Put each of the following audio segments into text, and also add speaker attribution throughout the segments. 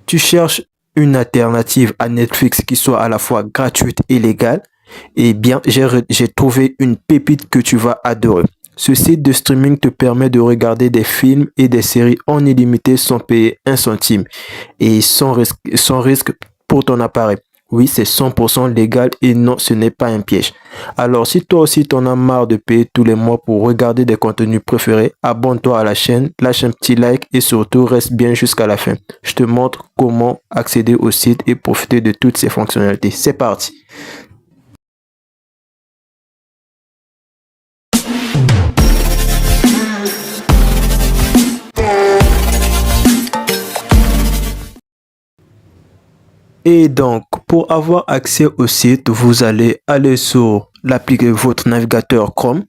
Speaker 1: tu cherches une alternative à Netflix qui soit à la fois gratuite et légale, eh bien, j'ai trouvé une pépite que tu vas adorer. Ce site de streaming te permet de regarder des films et des séries en illimité sans payer un centime et sans risque pour ton appareil. Oui, c'est 100% légal et non, ce n'est pas un piège. Alors, si toi aussi t'en as marre de payer tous les mois pour regarder des contenus préférés, abonne-toi à la chaîne, lâche un petit like et surtout reste bien jusqu'à la fin. Je te montre comment accéder au site et profiter de toutes ses fonctionnalités. C'est parti! Et donc, pour avoir accès au site, vous allez aller sur votre navigateur Chrome.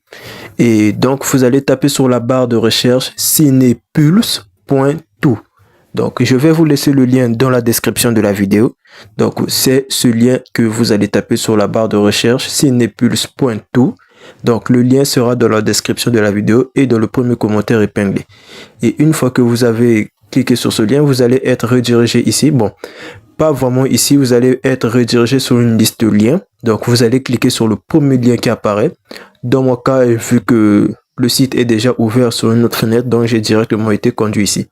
Speaker 1: Et donc, vous allez taper sur la barre de recherche cinepulse.to. Donc, je vais vous laisser le lien dans la description de la vidéo. Donc, c'est ce lien que vous allez taper sur la barre de recherche cinepulse.to. Donc, le lien sera dans la description de la vidéo et dans le premier commentaire épinglé. Et une fois que vous avez cliqué sur ce lien, vous allez être redirigé ici. Bon, pas vraiment ici, vous allez être redirigé sur une liste de liens. Donc, vous allez cliquer sur le premier lien qui apparaît. Dans mon cas, vu que le site est déjà ouvert sur une autre fenêtre, donc j'ai directement été conduit ici.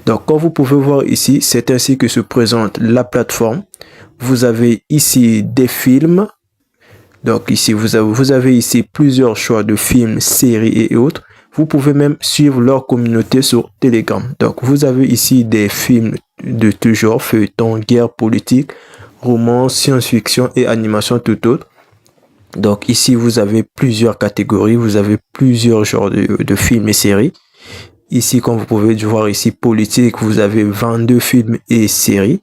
Speaker 1: Donc, comme vous pouvez voir ici, c'est ainsi que se présente la plateforme. Vous avez ici des films. Donc, ici, vous avez ici plusieurs choix de films, séries et autres. Vous pouvez même suivre leur communauté sur Telegram. Donc, vous avez ici des films de tout genre, feuilleton, guerre politique, romance, science-fiction et animation tout autre. Donc, ici, vous avez plusieurs catégories, vous avez plusieurs genres de films et séries. Ici, comme vous pouvez voir ici, politique, vous avez 22 films et séries.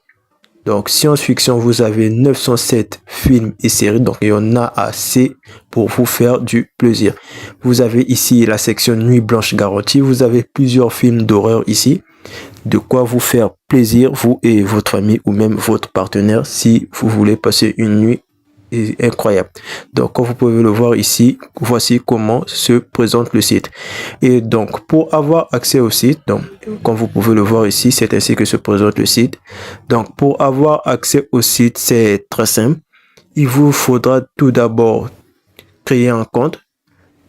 Speaker 1: Donc, science-fiction, vous avez 907 films et séries. Donc, il y en a assez pour vous faire du plaisir. Vous avez ici la section Nuit Blanche Garantie. Vous avez plusieurs films d'horreur ici. De quoi vous faire plaisir, vous et votre famille ou même votre partenaire, si vous voulez passer une nuit incroyable. Donc, comme vous pouvez le voir ici, voici comment se présente le site. Et donc, pour avoir accès au site, donc, comme vous pouvez le voir ici, c'est ainsi que se présente le site. Donc, pour avoir accès au site, c'est très simple. Il vous faudra tout d'abord créer un compte.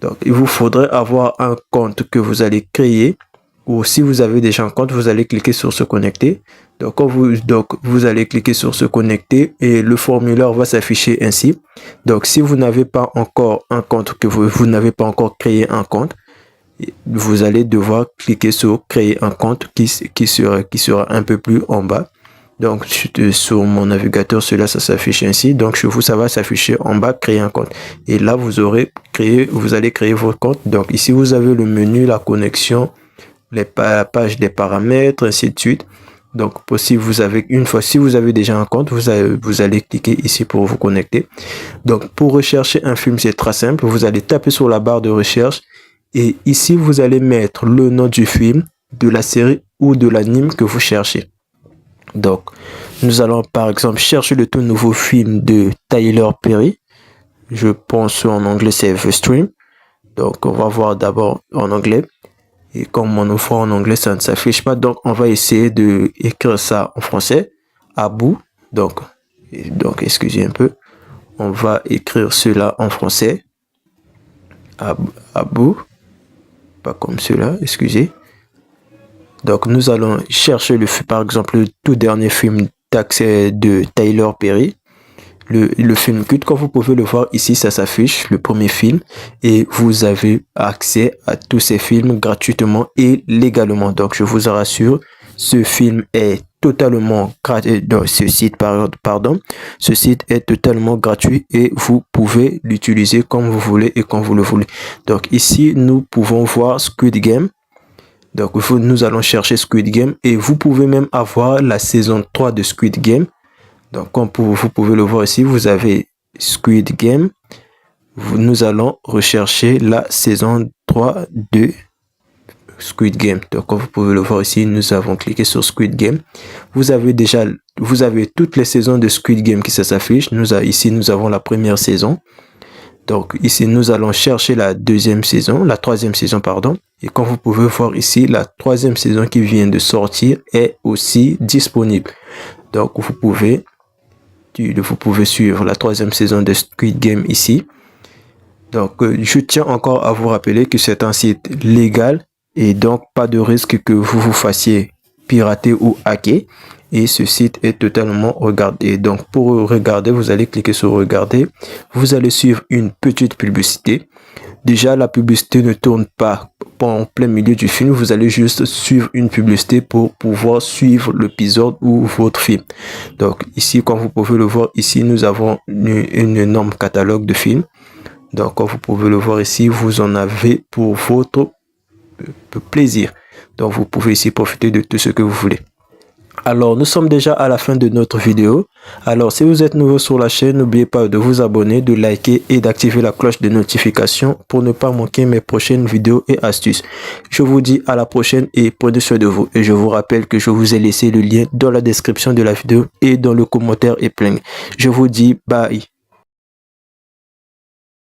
Speaker 1: Donc, il vous faudrait avoir un compte que vous allez créer. Ou si vous avez déjà un compte, vous allez cliquer sur se connecter. Donc, vous allez cliquer sur se connecter et le formulaire va s'afficher ainsi. Donc, si vous n'avez pas encore un compte, que vous n'avez pas encore créé un compte, vous allez devoir cliquer sur créer un compte qui sera un peu plus en bas. Donc, sur mon navigateur, ça s'affiche ainsi. Donc, chez vous, ça va s'afficher en bas, créer un compte. Et là, vous allez créer votre compte. Donc, ici, vous avez le menu, la connexion, la page des paramètres, ainsi de suite. Donc, si vous avez déjà un compte, vous allez cliquer ici pour vous connecter. Donc, pour rechercher un film, c'est très simple. Vous allez taper sur la barre de recherche et ici, vous allez mettre le nom du film, de la série ou de l'anime que vous cherchez. Donc, nous allons par exemple chercher le tout nouveau film de Tyler Perry. Je pense en anglais, c'est The Stream. Donc, on va voir d'abord en anglais. Et comme on ouvre en anglais, ça ne s'affiche pas. Donc, on va essayer de écrire ça en français. Abu. Donc, excusez un peu. On va écrire cela en français. Abu. Pas comme cela, excusez. Donc, nous allons chercher par exemple, le tout dernier film d'accès de Tyler Perry. Le film culte, comme vous pouvez le voir ici, ça s'affiche, le premier film, et vous avez accès à tous ces films gratuitement et légalement. Donc, je vous rassure, ce film est totalement gratuit. Ce site est totalement gratuit et vous pouvez l'utiliser comme vous voulez et quand vous le voulez. Donc, ici, nous pouvons voir Squid Game. Donc, nous allons chercher Squid Game et vous pouvez même avoir la saison 3 de Squid Game. Donc, comme vous pouvez le voir ici, vous avez Squid Game. Nous allons rechercher la saison 3 de Squid Game. Donc, comme vous pouvez le voir ici, nous avons cliqué sur Squid Game. Vous avez toutes les saisons de Squid Game qui s'affichent. Ici, nous avons la première saison. Donc ici, nous allons chercher la troisième saison, pardon. Et comme vous pouvez voir ici, la troisième saison qui vient de sortir est aussi disponible. Donc vous pouvez suivre la troisième saison de Squid Game ici. Donc je tiens encore à vous rappeler que c'est un site légal et donc pas de risque que vous vous fassiez pirater ou hacker. Et ce site est totalement regardé. Donc pour regarder, vous allez cliquer sur regarder. Vous allez suivre une petite publicité. Déjà, la publicité ne tourne pas en plein milieu du film. Vous allez juste suivre une publicité pour pouvoir suivre l'épisode ou votre film. Donc ici, comme vous pouvez le voir, ici nous avons un énorme catalogue de films. Donc comme vous pouvez le voir ici, vous en avez pour votre plaisir. Donc vous pouvez ici profiter de tout ce que vous voulez. Alors, nous sommes déjà à la fin de notre vidéo. Alors, si vous êtes nouveau sur la chaîne, n'oubliez pas de vous abonner, de liker et d'activer la cloche de notification pour ne pas manquer mes prochaines vidéos et astuces. Je vous dis à la prochaine et prenez soin de vous. Et je vous rappelle que je vous ai laissé le lien dans la description de la vidéo et dans le commentaire épinglé. Je vous dis bye.